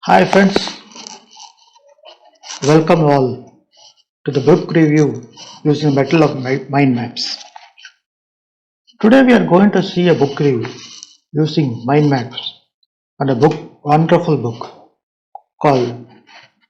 Hi friends, welcome all to the book review using Battle of Mind Maps. Today we are going to see a book review using mind maps and a wonderful book called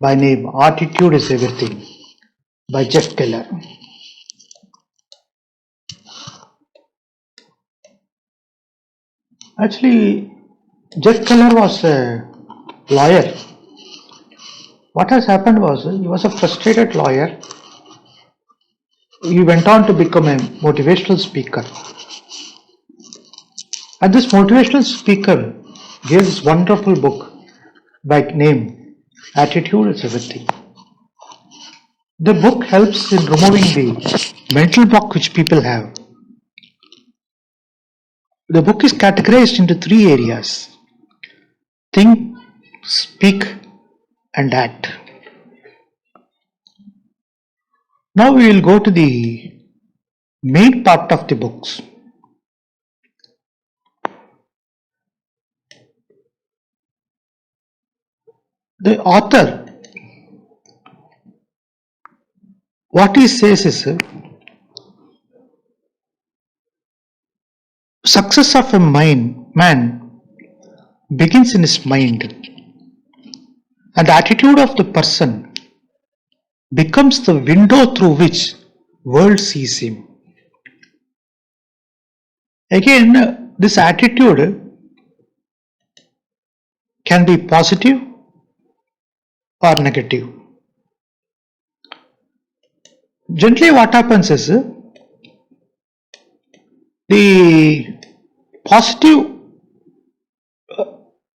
by name Attitude is Everything by Jeff Keller. Actually, Jeff Keller was a lawyer. What has happened was he was a frustrated lawyer. He went on to become a motivational speaker. And this motivational speaker gave this wonderful book by name Attitude is Everything. The book helps in removing the mental block which people have. The book is categorized into three areas: think, speak, and act. Now we will go to the main part of the books. The author, what he says is, success of a man begins in his mind, and the attitude of the person becomes the window through which world sees him. Again, this attitude can be positive or negative. Generally what happens is, the positive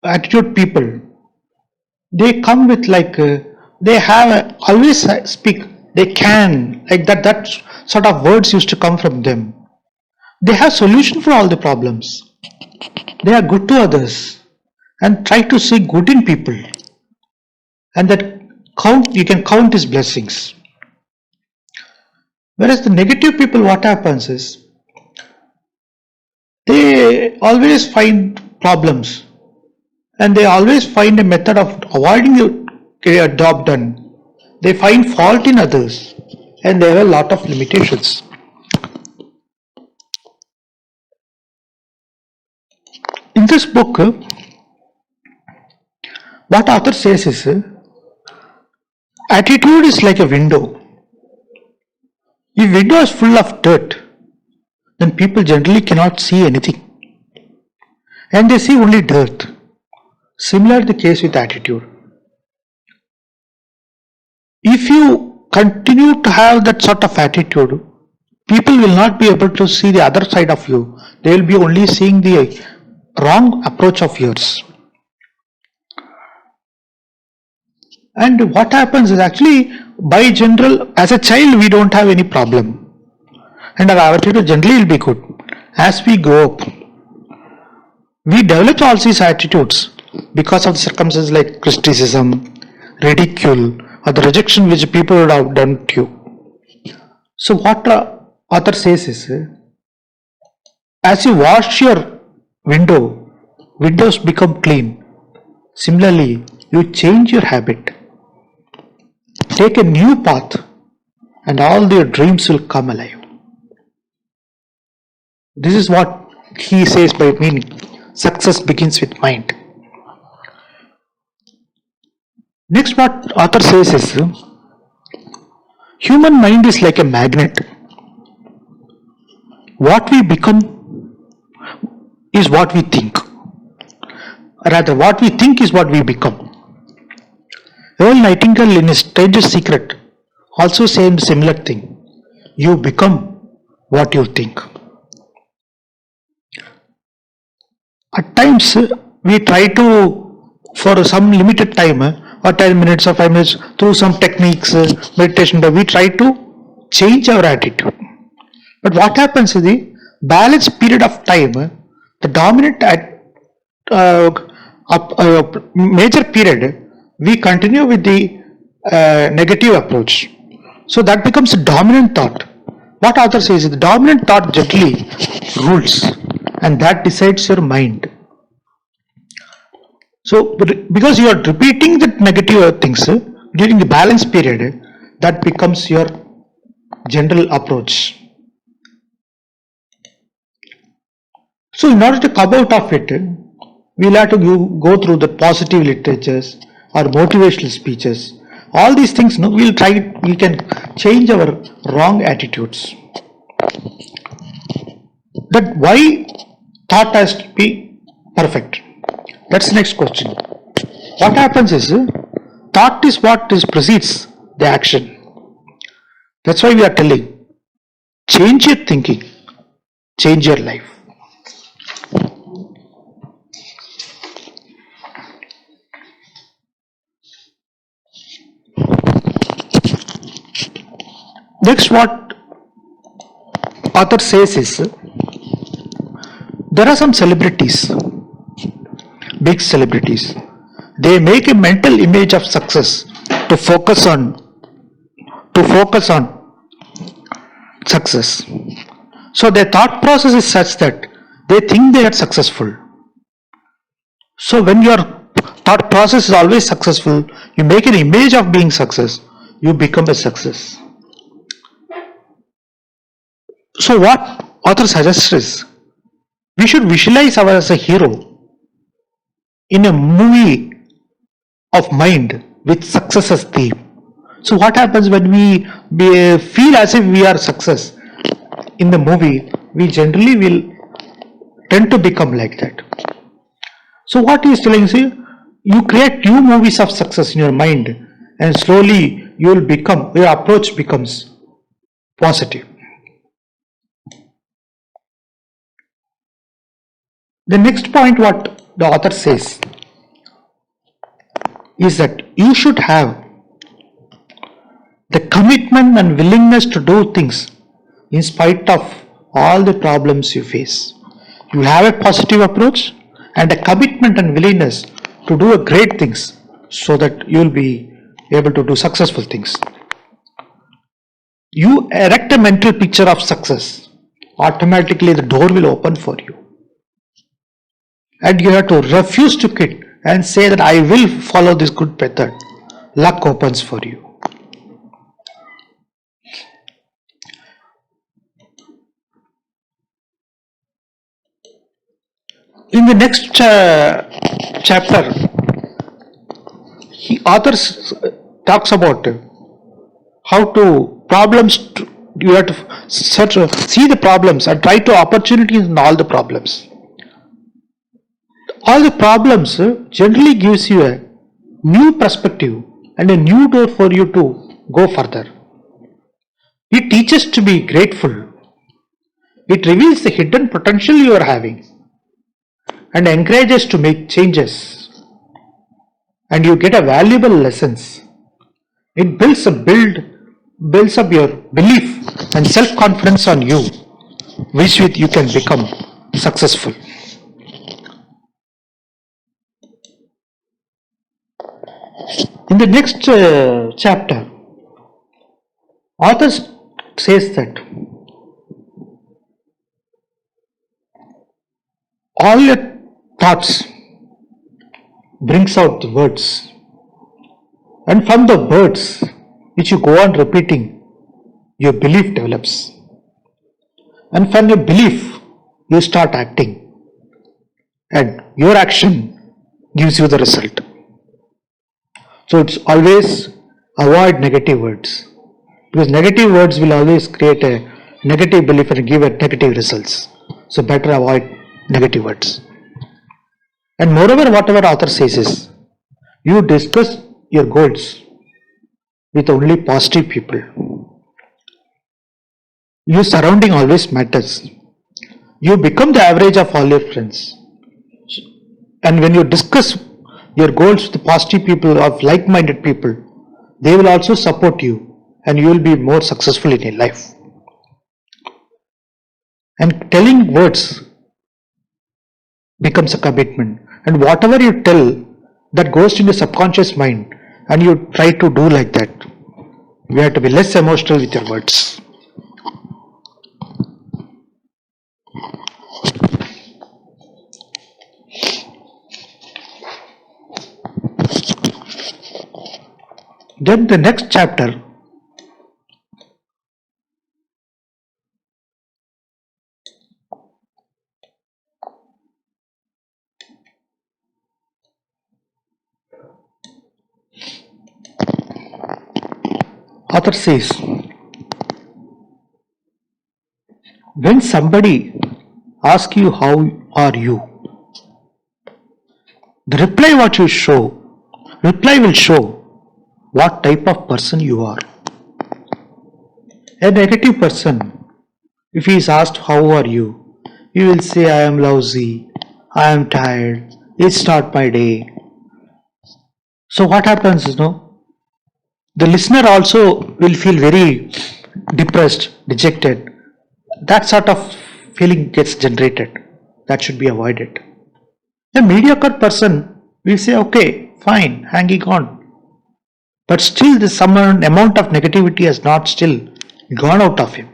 attitude people, they come with they have always speak, they can, like that sort of words used to come from them. They have solution for all the problems. They are good to others and try to see good in people, and that you can count his blessings. Whereas the negative people, what happens is, they always find problems and they always find a method of avoiding getting a job done. They find fault in others and they have a lot of limitations. In this book, what author says is, attitude is like a window. If window is full of dirt, then people generally cannot see anything, and they see only dirt. Similar the case with attitude. If you continue to have that sort of attitude, people will not be able to see the other side of you. They will be only seeing the wrong approach of yours. And what happens is, actually, by general, as a child we don't have any problem and our attitude generally will be good. As we grow up, we develop all these attitudes because of the circumstances like criticism, ridicule, or the rejection which people would have done to you. So what the author says is, as you wash your windows become clean. Similarly, you change your habit. Take a new path and all your dreams will come alive. This is what he says by meaning success begins with mind. Next, what author says is, human mind is like a magnet. What we become is what we think. Rather, what we think is what we become. Earl Nightingale in his Stranger's Secret also said similar thing. You become what you think. At times we try to, for some limited time or 10 minutes or 5 minutes, through some techniques, meditation, we try to change our attitude. But what happens is, the balanced period of time, the dominant major period, we continue with the negative approach. So that becomes a dominant thought. What author says is, the dominant thought generally rules and that decides your mind. So because you are repeating the negative things during the balance period, that becomes your general approach. So in order to come out of it, we'll have to go through the positive literatures or motivational speeches. All these things, no, we can change our wrong attitudes. That why thought has to be perfect? That's the next question. What happens is, thought is what is precedes the action. That's why we are telling, change your thinking, change your life. Next, what author says is, there are some celebrities, big celebrities. They make a mental image of success to focus on success. So their thought process is such that they think they are successful. So when your thought process is always successful, you make an image of being success, you become a success. So what author suggests is, we should visualize ourselves as a hero in a movie of mind with success as theme. So what happens when we feel as if we are success in the movie, we generally will tend to become like that. So what he is telling you create new movies of success in your mind, and slowly your approach becomes positive. The next point what the author says is that you should have the commitment and willingness to do things in spite of all the problems you face. You have a positive approach and a commitment and willingness to do a great things so that you will be able to do successful things. You erect a mental picture of success, automatically the door will open for you. And you have to refuse to quit and say that I will follow this good method. Luck opens for you. In the next chapter, author talks about how to you have to see the problems and try to opportunities in all the problems. All the problems generally gives you a new perspective and a new door for you to go further. It teaches to be grateful. It reveals the hidden potential you are having and encourages to make changes. And you get a valuable lessons. It builds up your belief and self-confidence on you, which with you can become successful. In the next chapter, author says that all your thoughts brings out the words, and from the words which you go on repeating, your belief develops, and from your belief you start acting, and your action gives you the result. So it's always avoid negative words, because negative words will always create a negative belief and give a negative results. So better avoid negative words. And moreover, whatever author says is, you discuss your goals with only positive people. Your surrounding always matters. You become the average of all your friends. And when you discuss your goals with positive people, of like-minded people, they will also support you and you will be more successful in your life. And telling words becomes a commitment, and whatever you tell, that goes in the subconscious mind, and you try to do like that. You have to be less emotional with your words. Then the next chapter, author says, when somebody asks you how are you, the reply will show what type of person you are. A negative person, if he is asked how are you, he will say I am lousy, I am tired, it's not my day. So what happens is the listener also will feel very depressed, dejected. That sort of feeling gets generated. That should be avoided. A mediocre person will say okay, fine, hanging on. But still the some amount of negativity has not still gone out of him.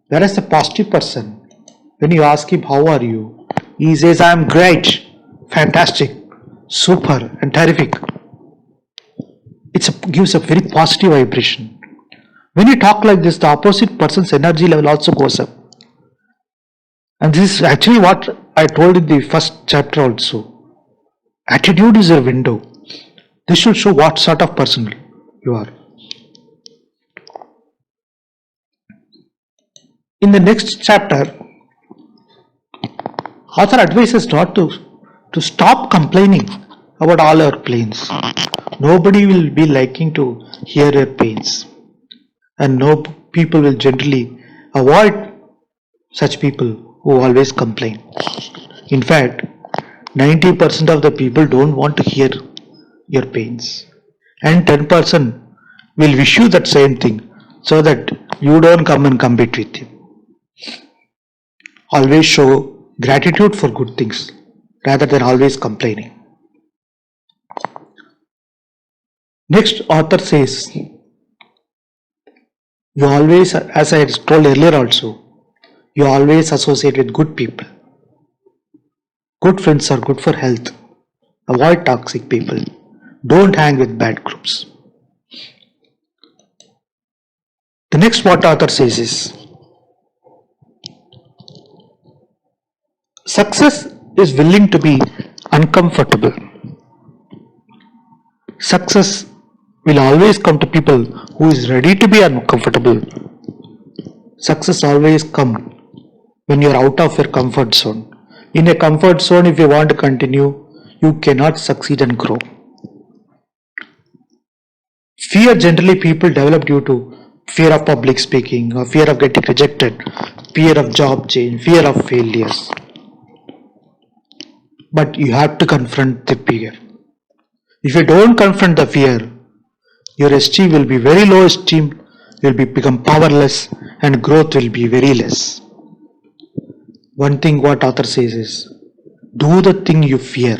Whereas the positive person, when you ask him how are you, he says I am great, fantastic, super and terrific. It gives a very positive vibration. When you talk like this, the opposite person's energy level also goes up. And this is actually what I told in the first chapter also. Attitude is a window. This should show what sort of person you are. In the next chapter, author advises not to stop complaining about all our pains. Nobody will be liking to hear your pains. And no people will generally avoid such people who always complain. In fact, 90% of the people don't want to hear your pains. And 10% will wish you that same thing so that you don't come and compete with him. Always show gratitude for good things rather than always complaining. Next, author says, you always, as I told earlier also, you always associate with good people. Good friends are good for health. Avoid toxic people. Don't hang with bad groups. The next what author says is, success is willing to be uncomfortable. Success will always come to people who is ready to be uncomfortable. Success always come when you are out of your comfort zone. In a comfort zone, if you want to continue, you cannot succeed and grow. Fear generally people develop due to fear of public speaking or fear of getting rejected, fear of job change, fear of failures. But you have to confront the fear. If you don't confront the fear, your esteem will be very low esteem, you will become powerless and growth will be very less. One thing what author says is, do the thing you fear.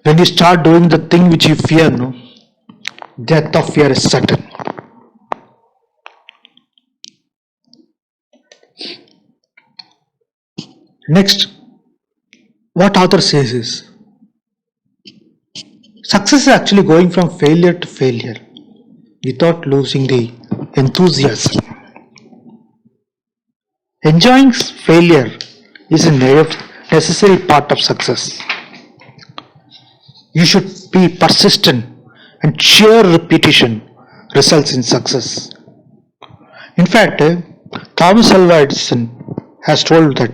When you start doing the thing which you fear, death of fear is certain. Next, what author says is, success is actually going from failure to failure without losing the enthusiasm. Enjoying failure is a necessary part of success. You should be persistent and sheer repetition results in success. In fact, Thomas Alva Edison has told that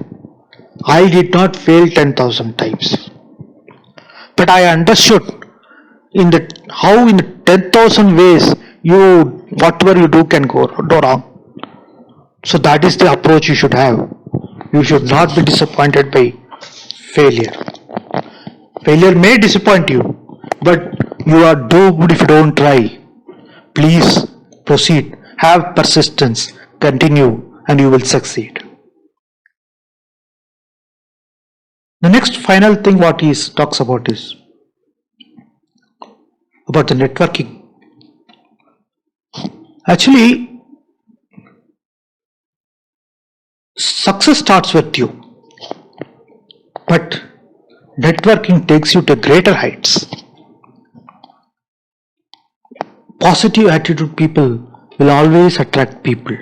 I did not fail 10,000 times, but I understood how in the 10,000 ways whatever you do can go wrong. So that is the approach you should have. You should not be disappointed by failure. Failure may disappoint you, but you are doomed if you don't try. Please proceed, have persistence, continue, and you will succeed. The next final thing what he talks about is about the networking. Actually, success starts with you, but networking takes you to greater heights. Positive attitude people will always attract people.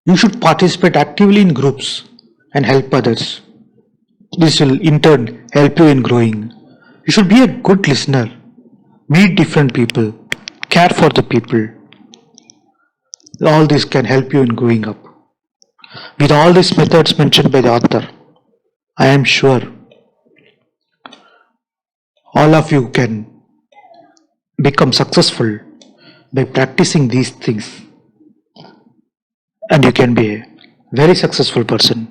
You should participate actively in groups and help others. This will in turn help you in growing. You should be a good listener, meet different people, care for the people. All this can help you in growing up. With all these methods mentioned by the author, I am sure all of you can become successful by practicing these things, and you can be a very successful person.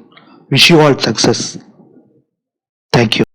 Wish you all success. Thank you.